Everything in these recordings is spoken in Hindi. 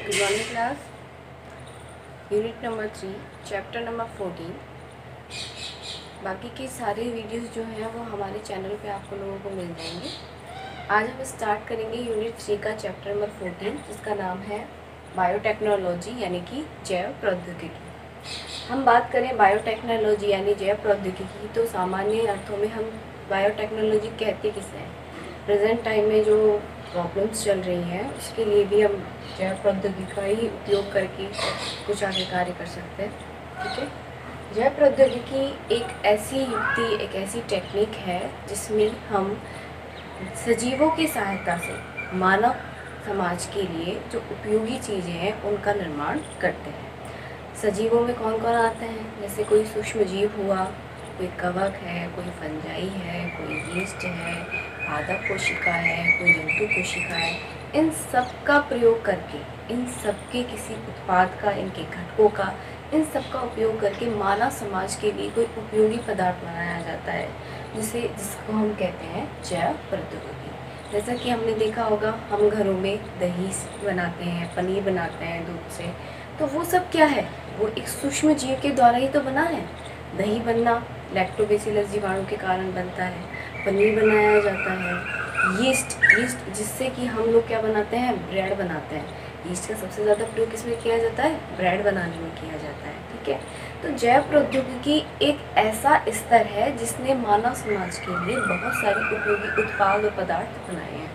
Good morning class. Unit number 3 chapter number 14। बाकी के सारे वीडियोस जो हैं वो हमारे चैनल पे आपको लोगों को मिल जाएंगे। आज हम स्टार्ट करेंगे यूनिट 3 का चैप्टर नंबर 14, जिसका नाम है बायोटेक्नोलॉजी यानी कि जैव प्रौद्योगिकी। हम बात करें बायोटेक्नोलॉजी यानी जैव प्रौद्योगिकी तो सामान्य अर्थों में हम बायोटेक्नोलॉजी कहते किसे हैं। प्रेजेंट टाइम में जो प्रॉब्लम्स चल रही हैं उसके लिए भी हम जैव प्रौद्योगिकी का ही उपयोग करके कुछ आगे कार्य कर सकते हैं। ठीक है, जैव प्रौद्योगिकी एक ऐसी युक्ति, एक ऐसी टेक्निक है जिसमें हम सजीवों की सहायता से मानव समाज के लिए जो उपयोगी चीज़ें हैं उनका निर्माण करते हैं। सजीवों में कौन कौन आते हैं, जैसे कोई सूक्ष्म जीव हुआ, कोई कवक है, कोई फंजाई है, कोई यीस्ट है, पादप कोशिका है, कोई जंतु कोशिका है। इन सब का प्रयोग करके, इन सब के किसी उत्पाद का, इनके घटकों का, इन सब का उपयोग करके मानव समाज के लिए कोई उपयोगी पदार्थ बनाया जाता है, जिसको हम कहते हैं जैव प्रौद्योगिकी। जैसा कि हमने देखा होगा, हम घरों में दही बनाते हैं, पनीर बनाते हैं दूध से, तो वो सब क्या है, वो एक सूक्ष्म जीव के द्वारा ही तो बना है। दही बनना लैक्टोबैसिलस जीवाणु के कारण बनता है, पनीर बनाया जाता है, यीस्ट जिससे कि हम लोग क्या बनाते हैं, ब्रेड बनाते हैं। यीस्ट का सबसे ज़्यादा प्रयोग किसमें किया जाता है, ब्रेड बनाने में किया जाता है। ठीक है, तो जैव प्रौद्योगिकी एक ऐसा स्तर है जिसने मानव समाज के लिए बहुत सारे उपयोगी उत्पाद और पदार्थ बनाए हैं।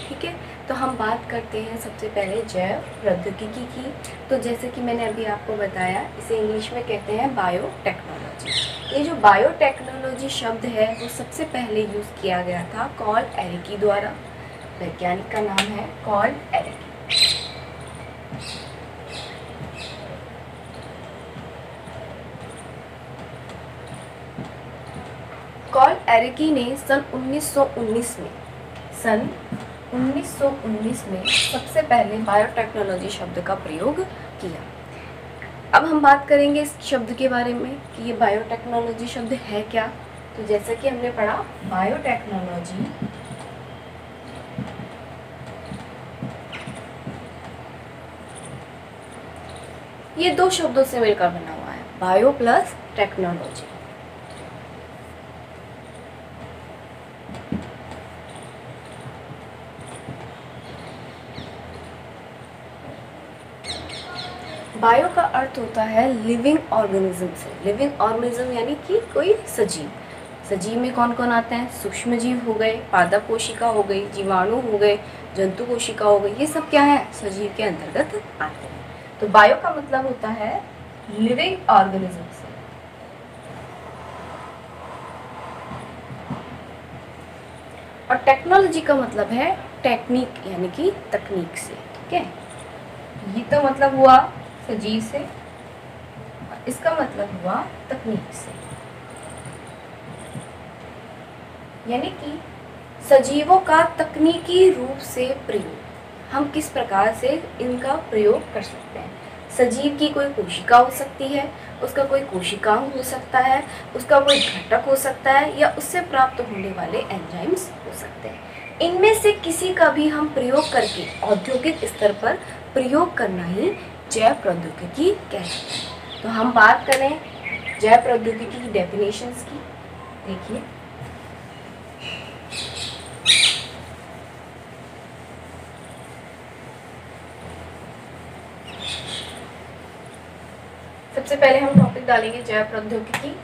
ठीक है, तो हम बात करते हैं सबसे पहले जैव प्रौद्योगिकी की। तो जैसे कि मैंने अभी आपको बताया, इसे इंग्लिश में कहते हैं बायोटेक्नोलॉजी। ये जो बायोटेक्नोलॉजी शब्द है वो सबसे पहले यूज़ किया गया था कॉल एरिकी द्वारा। वैज्ञानिक का नाम है कॉल एरिकी। कॉल एरिकी ने सन 1919 में सबसे पहले बायोटेक्नोलॉजी शब्द का प्रयोग किया। अब हम बात करेंगे इस शब्द के बारे में कि ये बायोटेक्नोलॉजी शब्द है क्या। तो जैसा कि हमने पढ़ा, बायोटेक्नोलॉजी ये दो शब्दों से मिलकर बना हुआ है, बायो प्लस टेक्नोलॉजी। बायो का अर्थ होता है लिविंग ऑर्गेनिज्म से। लिविंग ऑर्गेनिज्म यानी कि कोई सजीव। सजीव में कौन कौन आते हैं, सूक्ष्म जीव हो गए, पादप कोशिका हो गई, जीवाणु हो गए, जंतु कोशिका हो गई। ये सब क्या है, सजीव के अंतर्गत आते हैं। तो बायो का मतलब होता है लिविंग ऑर्गेनिज्म से। और टेक्नोलॉजी का मतलब है टेक्निक यानी कि तकनीक से। ठीक है, ये तो मतलब हुआ सजीव से, इसका मतलब हुआ तकनीक से, यानी कि सजीवों का तकनीकी रूप से प्रयोग। हम किस प्रकार से इनका प्रयोग कर सकते हैं। सजीव की कोई कोशिका हो सकती है, उसका कोई कोशिकांग हो सकता है, उसका कोई घटक हो सकता है, या उससे प्राप्त होने वाले एंजाइम्स हो सकते हैं। इनमें से किसी का भी हम प्रयोग करके औद्योगिक स्तर पर प्रयोग करना ही जैव प्रौद्योगिकी कहते हैं। तो हम बात करें जैव प्रौद्योगिकी की डेफिनेशंस की। देखिए, सबसे पहले हम टॉपिक डालेंगे जैव प्रौद्योगिकी।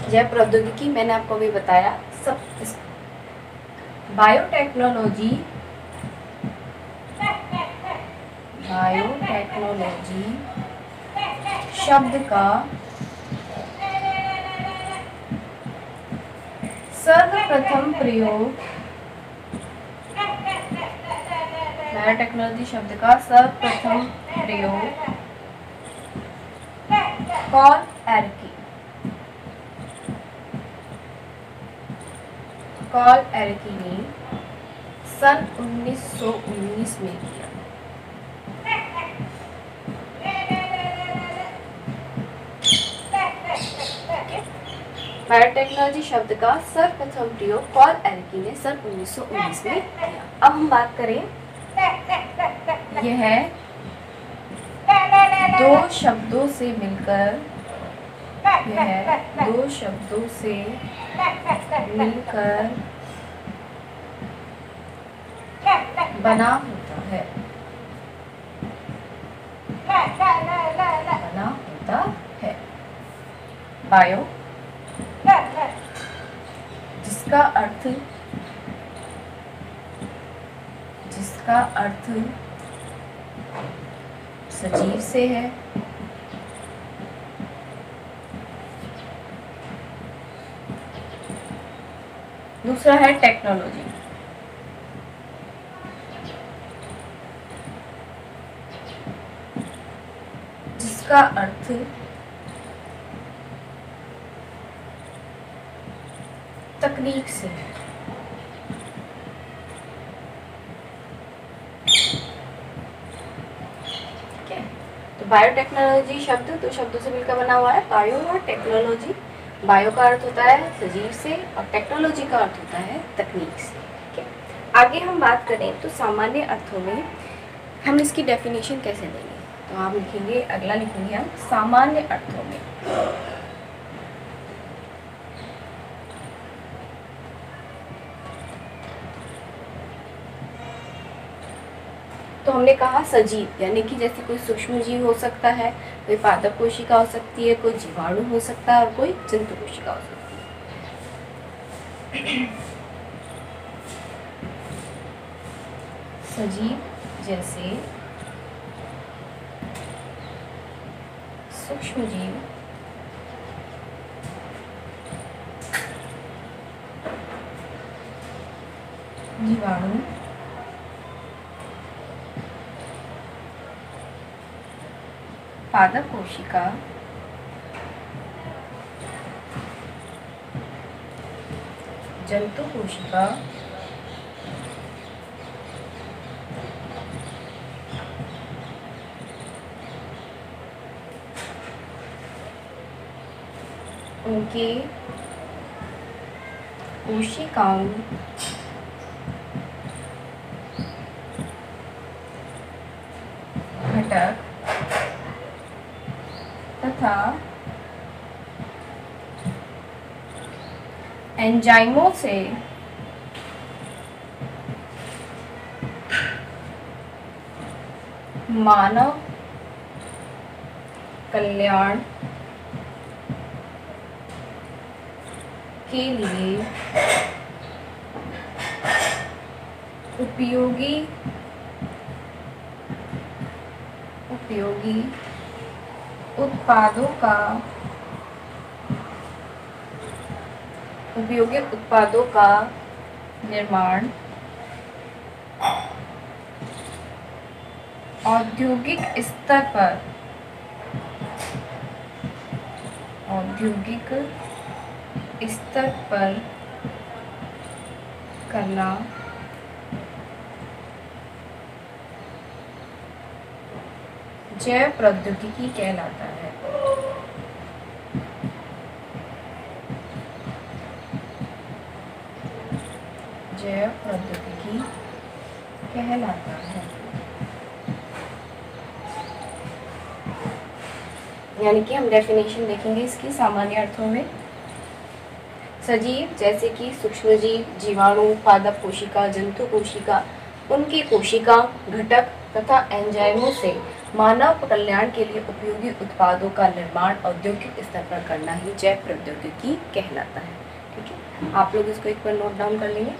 जैव प्रौद्योगिकी मैंने आपको अभी बताया, सब बायोटेक्नोलॉजी शब्द का सर्वप्रथम प्रयोग, बायोटेक्नोलॉजी शब्द का सर्वप्रथम प्रयोग कॉल एरिकी ने सन 1919 में किया। बायोटेक्नोलॉजी शब्द का सर्वप्रथम प्रयोग पॉल एरकी ने सन 1919 में किया। अब हम बात करें, यह दो शब्दों से मिलकर बना होता है। बायो, जिसका अर्थ सजीव से है, दूसरा है टेक्नोलॉजी, जिसका अर्थ तकनीक से है। ठीक है, तो बायोटेक्नोलॉजी शब्द दो शब्दों से मिलकर बना हुआ है, बायो और टेक्नोलॉजी। बायो का अर्थ होता है सजीव से और टेक्नोलॉजी का अर्थ होता है तकनीक से। ठीक है, आगे हम बात करें तो सामान्य अर्थों में हम इसकी डेफिनेशन कैसे देंगे, तो आप लिखेंगे, अगला लिखेंगे हम सामान्य अर्थों में। तो हमने कहा सजीव यानी कि जैसे कोई सूक्ष्म जीव हो सकता है, कोई पादप कोशिका हो सकती है, कोई जीवाणु हो सकता है और कोई जंतु कोशिका हो सकती है। सजीव जैसे सूक्ष्म जीव, जीवाणु, पादप कोशिका, जंतु कोशिका, उनके कोशिकाओं घटक तथा एंजाइमों से मानव कल्याण के लिए उपयोगी उत्पादों का निर्माण औद्योगिक स्तर पर करना जैव प्रौद्योगिकी कहलाता है। जैव प्रौद्योगिकी कहलाता है, यानी कि हम डेफिनेशन देखेंगे इसकी सामान्य अर्थों में। सजीव जैसे कि सूक्ष्मजीव, जीवाणु, पादप कोशिका, जंतु कोशिका, उनकी कोशिका घटक तथा एंजाइमों से मानव कल्याण के लिए उपयोगी उत्पादों का निर्माण औद्योगिक स्तर पर करना ही जैव प्रौद्योगिकी कहलाता है। ठीक है, आप लोग इसको एक बार नोट डाउन कर लेंगे।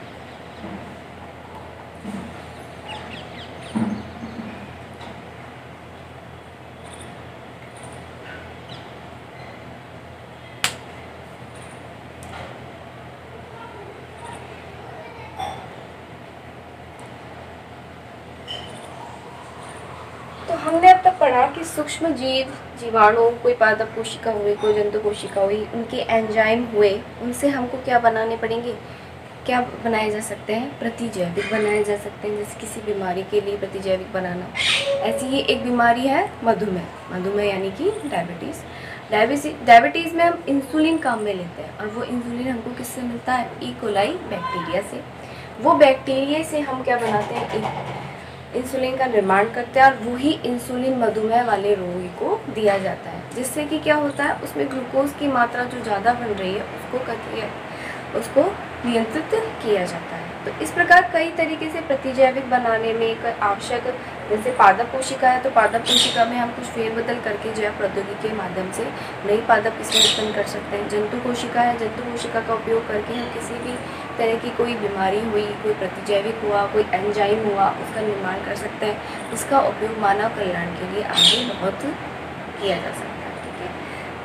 तो हमने अब तक पढ़ा कि सूक्ष्म जीव, जीवाणु, कोई पादप कोशिका हुई, कोई जंतु कोशिका हुई, उनके एंजाइम हुए, उनसे हमको क्या बनाने पड़ेंगे, क्या बनाए जा सकते हैं, प्रतिजैविक बनाए जा सकते हैं। जैसे किसी बीमारी के लिए प्रतिजैविक बनाना, ऐसी ही एक बीमारी है मधुमेह यानी कि डायबिटीज़। डायबिटीज़ में हम इंसुलिन काम में लेते हैं, और वो इंसुलिन हमको किससे मिलता है? ई कोलाई बैक्टीरिया से। वो बैक्टीरिया से हम क्या बनाते हैं? इंसुलिन का निर्माण करते हैं, और वही इंसुलिन मधुमेह वाले रोगी को दिया जाता है, जिससे कि क्या होता है, उसमें ग्लूकोज की मात्रा जो ज़्यादा बन रही है उसको नियंत्रित किया जाता है। तो इस प्रकार कई तरीके से प्रतिजैविक बनाने में एक आवश्यक, जैसे पादप कोशिका है तो पादप कोशिका में हम कुछ फेरबदल करके जैव प्रौद्योगिकी के माध्यम से नई पादप किस्में उत्पन्न कर सकते हैं। जंतु कोशिका है, जंतु कोशिका का उपयोग करके हम किसी भी तरह की कोई बीमारी हुई, कोई प्रतिजैविक हुआ, कोई एंजाइम हुआ, उसका निर्माण कर सकते हैं। इसका उपयोग मानव कल्याण के लिए आगे बहुत किया जा सकता है। ठीक है,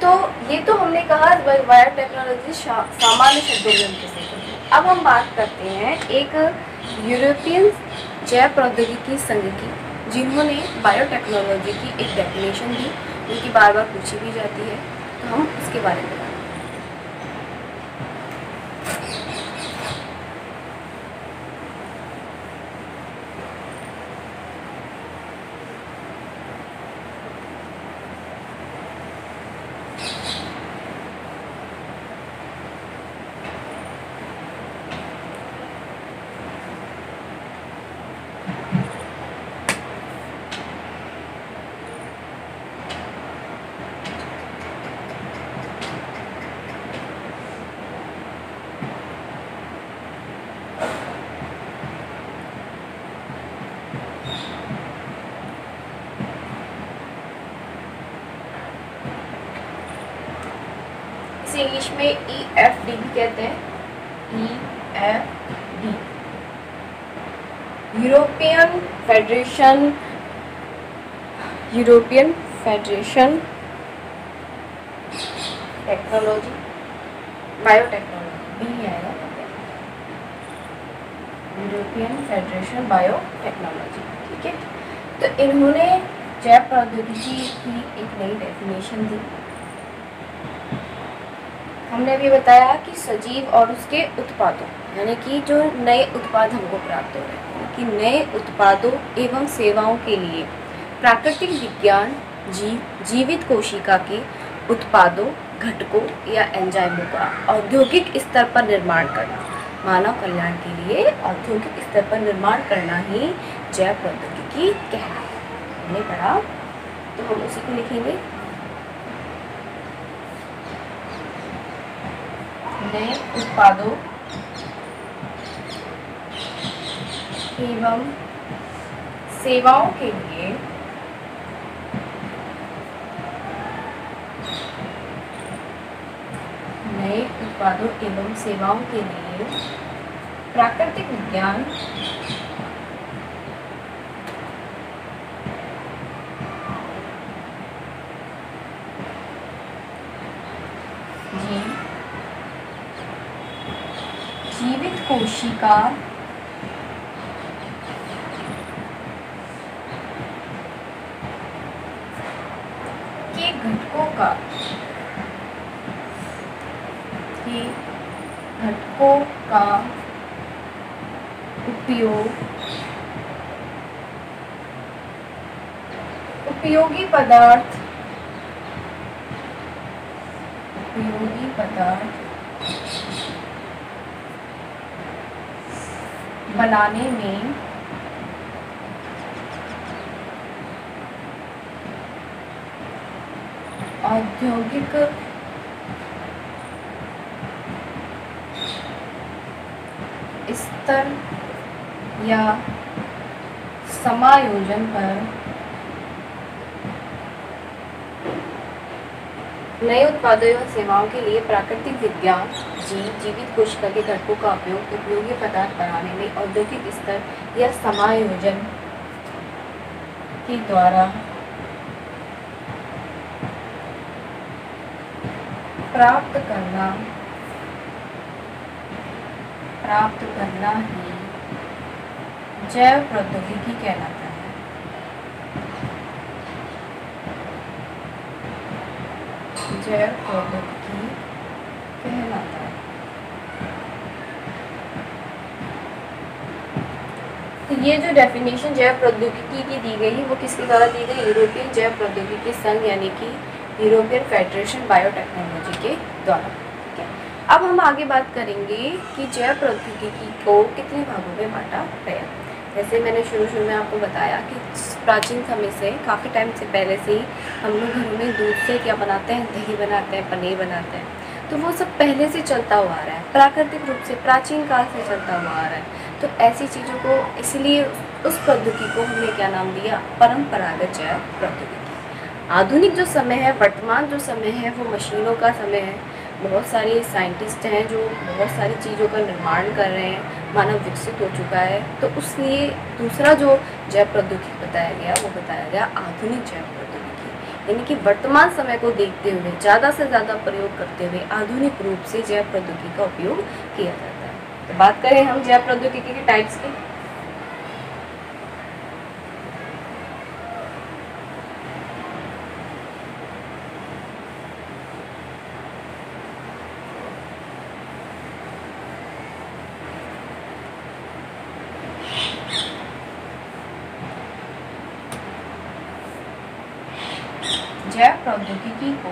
तो ये तो हमने कहा बायोटेक्नोलॉजी सामान्य शब्दों में हम किसे कहते हैं। अब हम बात करते हैं एक यूरोपियन जैव प्रौद्योगिकी संघ की, जिन्होंने बायोटेक्नोलॉजी की एक डेफिनेशन दी, जो कि बार बार पूछी भी जाती है, तो हम उसके बारे में बात करें। इंग्लिश में EFD भी कहते हैं, EFD, European federation technology biotechnology भी आएगा, यूरोपियन फेडरेशन बायोटेक्नोलॉजी। ठीक है, तो इन्होंने जैव प्रौद्योगिकी की एक नई डेफिनेशन दी। हमने भी बताया कि सजीव और उसके उत्पादों, यानी कि जो नए उत्पाद हमको प्राप्त हो रहे हैं, कि नए उत्पादों एवं सेवाओं के लिए प्राकृतिक विज्ञान जीवित कोशिका के उत्पादों, घटकों या एंजाइमों का औद्योगिक स्तर पर निर्माण करना, मानव कल्याण के लिए औद्योगिक स्तर पर निर्माण करना ही जैव प्रौद्योगिकी कहलाता है। हमने पढ़ा, तो हम उसी को लिखेंगे, नए उत्पादों एवं सेवाओं के लिए प्राकृतिक विज्ञान जीवित कोशिका के घटकों का उपयोगी पदार्थ बनाने में औद्योगिक स्तर या समायोजन पर नए उत्पादों एवं सेवाओं के लिए प्राकृतिक विज्ञान जीवित कोशिका के घटकों का उपयोग उपयोगी पदार्थ बनाने में औद्योगिक स्तर या समायोजन के द्वारा प्राप्त करना ही जैव प्रौद्योगिकी कहलाता है। जैव प्रौद्योगिकी कहलाता है। तो ये जो डेफिनेशन जैव प्रौद्योगिकी की दी गई वो किसके द्वारा दी गई? यूरोपियन जैव प्रौद्योगिकी संघ यानी कि यूरोपियन फेडरेशन बायोटेक्नोलॉजी के द्वारा। ठीक है, अब हम आगे बात करेंगे कि जैव प्रौद्योगिकी को कितने भागों में बांटा गया। जैसे मैंने शुरू में आपको बताया कि प्राचीन समय से, काफ़ी टाइम से पहले से ही हम लोग घरों में दूध से क्या बनाते हैं, दही बनाते हैं, पनीर बनाते हैं। तो वो सब पहले से चलता हुआ आ रहा है, प्राकृतिक रूप से प्राचीन काल से चलता हुआ आ रहा है। तो ऐसी चीज़ों को, इसलिए उस प्रौद्योगिकी को हमने क्या नाम दिया, परंपरागत जैव प्रौद्योगिकी। आधुनिक जो समय है, वर्तमान जो समय है, वो मशीनों का समय है। बहुत सारे साइंटिस्ट हैं जो बहुत सारी चीज़ों का निर्माण कर रहे हैं, मानव विकसित हो चुका है। तो उसलिए दूसरा जो जैव प्रौद्योगिकी बताया गया, वो बताया गया आधुनिक जैव प्रौद्योगिकी, यानी कि वर्तमान समय को देखते हुए, ज़्यादा से ज़्यादा प्रयोग करते हुए आधुनिक रूप से जैव प्रौद्योगिकी का उपयोग किया जाता है। तो बात करें हम जैव प्रौद्योगिकी के टाइप्स की। जैव प्रौद्योगिकी को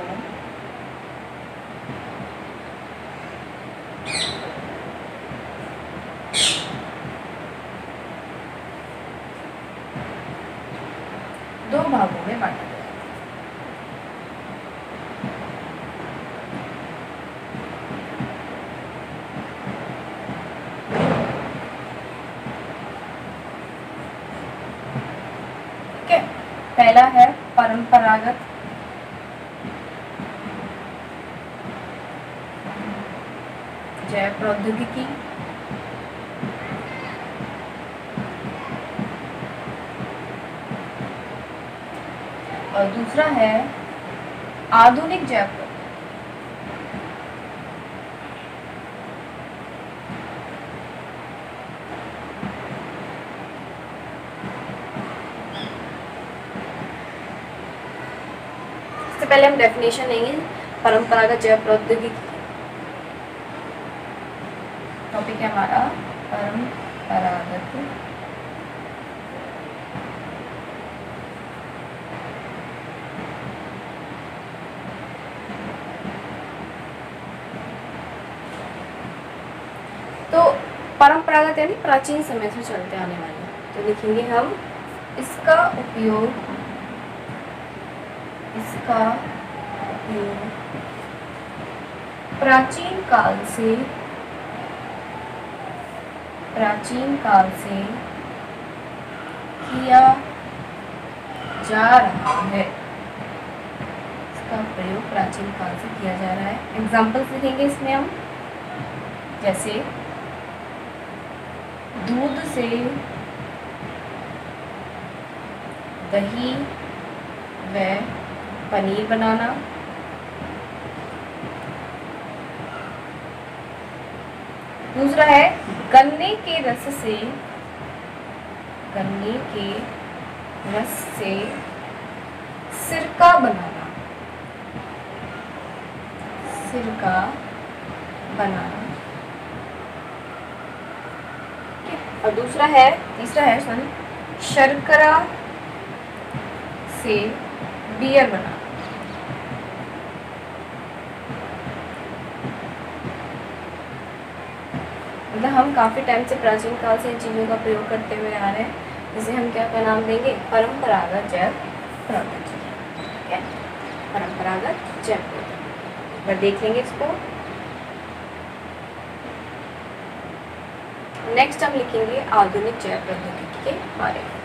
दो भागों में बांटा गया। ठीक है, पहला है परंपरागत जैव प्रौद्योगिकी, और दूसरा है आधुनिक जैव प्रौद्योगिकी। इससे पहले हम डेफिनेशन लेंगे परंपरागत जैव प्रौद्योगिकी। टॉपिक है हमारा परंपरागत तो परंपरागत यानी प्राचीन समय से चलते आने वाले। तो लिखेंगे हम इसका उपयोग प्राचीन काल से किया जा रहा है। इसका प्रयोग प्राचीन काल से किया जा रहा है। एग्जाम्पल्स लिखेंगे इसमें हम, जैसे दूध से दही व पनीर बनाना, दूसरा है गन्ने के रस से सिरका बनाना, और तीसरा है शर्करा से बियर बनाना। मतलब हम काफ़ी टाइम से, प्राचीन काल से इन चीज़ों का प्रयोग करते हुए आ रहे हैं, जिसे हम क्या नाम देंगे, परंपरागत जैव प्रौद्योगिकी। ठीक है, परंपरागत जैव प्रौद्योगिकी। पर देख लेंगे इसको। नेक्स्ट हम लिखेंगे आधुनिक जैव प्रौद्योगिकी के बारे में।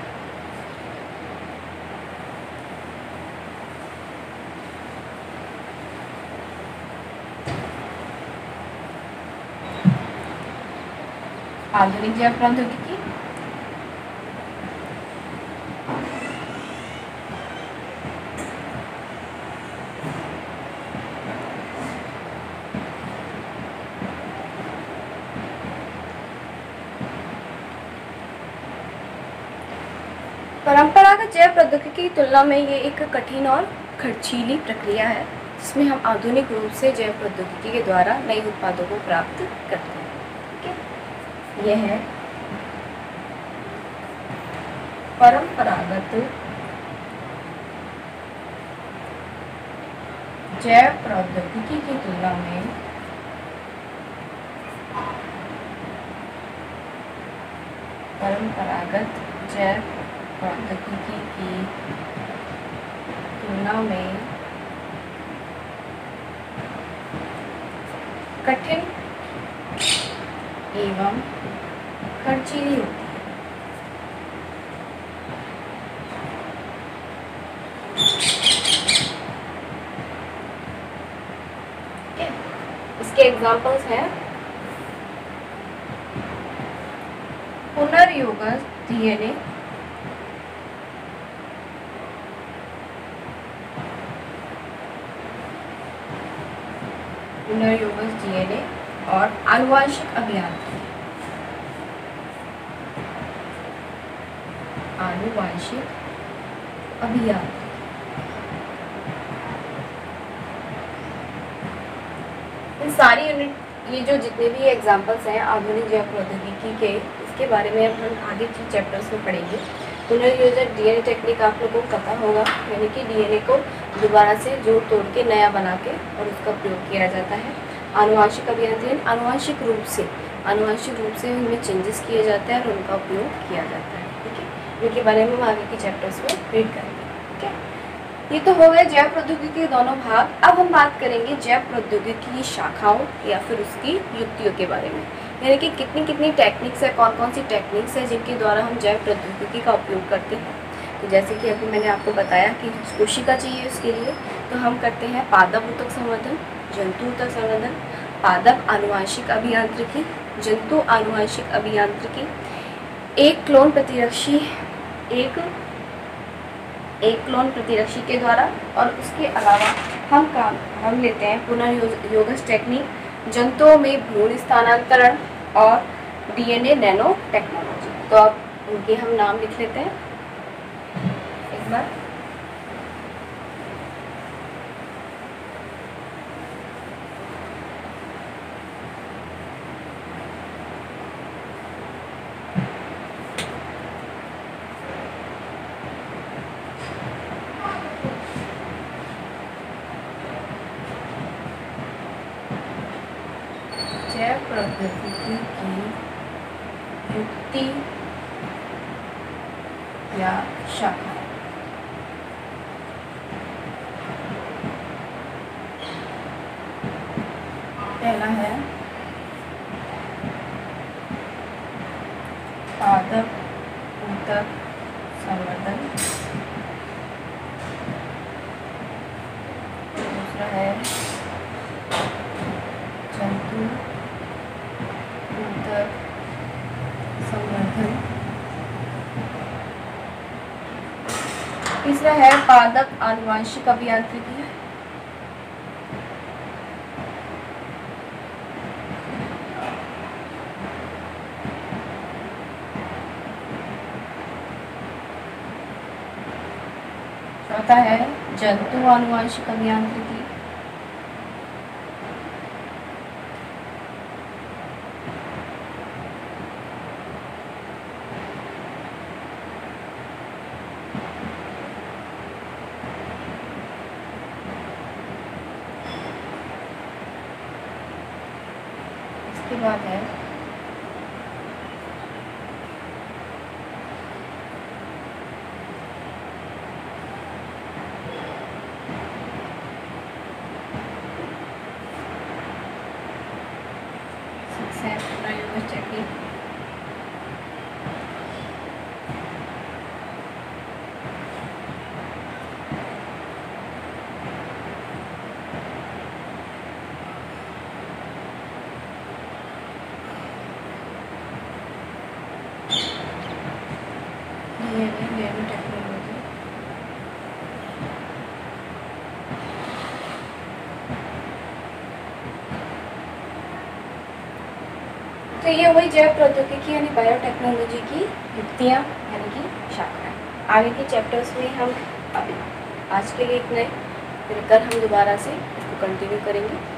आधुनिक जैव प्रौद्योगिकी परंपरागत जैव प्रौद्योगिकी की तुलना में ये एक कठिन और खर्चीली प्रक्रिया है, जिसमें हम आधुनिक रूप से जैव प्रौद्योगिकी के द्वारा नए उत्पादों को प्राप्त करते हैं। ठीक है, यह है परंपरागत जैव प्रौद्योगिकी की तुलना में परंपरागत जैव प्रौद्योगिकी की तुलना में कठिन एवं खर्चीली होती है। इसके एग्जाम्पल्स हैं पुनर्योगज डीएनए, पुनर्योगज डीएनए और आनुवांशिक अभियांत्रिकी, आनुवांशिक अभियांत्रिकी। इन सारी यूनिट, ये जो जितने भी एग्जाम्पल्स हैं आधुनिक जैव प्रौद्योगिकी के, इसके बारे में अब हम आगे के चैप्टर्स में पढ़ेंगे। पुनर्योजक डीएनए टेक्निक आप लोगों को पता होगा, यानी कि डीएनए को दोबारा से जोड़ तोड़ के नया बना के और उसका प्रयोग किया जाता है। आनुवांशिक अभियांत्रिकी, आनुवांशिक रूप से उनमें चेंजेस किए जाते हैं और उनका उपयोग किया जाता है। ठीक है, इनके बारे में हम आगे के चैप्टर्स में रीड करेंगे। ठीक है, ये तो हो गए जैव प्रौद्योगिकी के दोनों भाग। अब हम बात करेंगे जैव प्रौद्योगिकी की शाखाओं या फिर उसकी युक्तियों के बारे में, यानी कि कितनी कितनी टेक्निक्स है, कौन कौन सी टेक्निक्स है जिनके द्वारा हम जैव प्रौद्योगिकी का उपयोग करते हैं। तो जैसे कि अभी मैंने आपको बताया कि कोशिका चाहिए उसके लिए, तो हम करते हैं पादप ऊतक संवर्धन, जंतु ऊतक संवर्धन, पादप आनुवांशिक अभियांत्रिकी, जंतु आनुवांशिक अभियांत्रिकी, एक क्लोन प्रतिरक्षी के द्वारा, और उसके अलावा हम लेते हैं पुनर्योगज टेक्निक, जंतुओं में भ्रूण स्थानांतरण और डीएनए नैनो टेक्नोलॉजी। तो अब उनके हम नाम लिख लेते हैं एक बार। जैव प्रौद्योगिकी की युक्ति या शाखा। पहला है पादप ऊतक संवर्धन, दूसरा है जंतु ऊतक संवर्धन, तीसरा है पादप आनुवांशिक अभियांत्रिकी, चौथा है जंतु आनुवांशिक अभियांत्रिकी, इसके बाद है पुनर्योगज टेक्निक, नैनो टेक्नोलॉजी, तो ये वही जैव प्रौद्योगिकी यानी बायोटेक्नोलॉजी की युक्तियाँ यानी कि शाखाएं। आगे के चैप्टर्स में हम अभी आज के लिए इतना ही, फिर कल हम दोबारा से इसको कंटिन्यू करेंगे।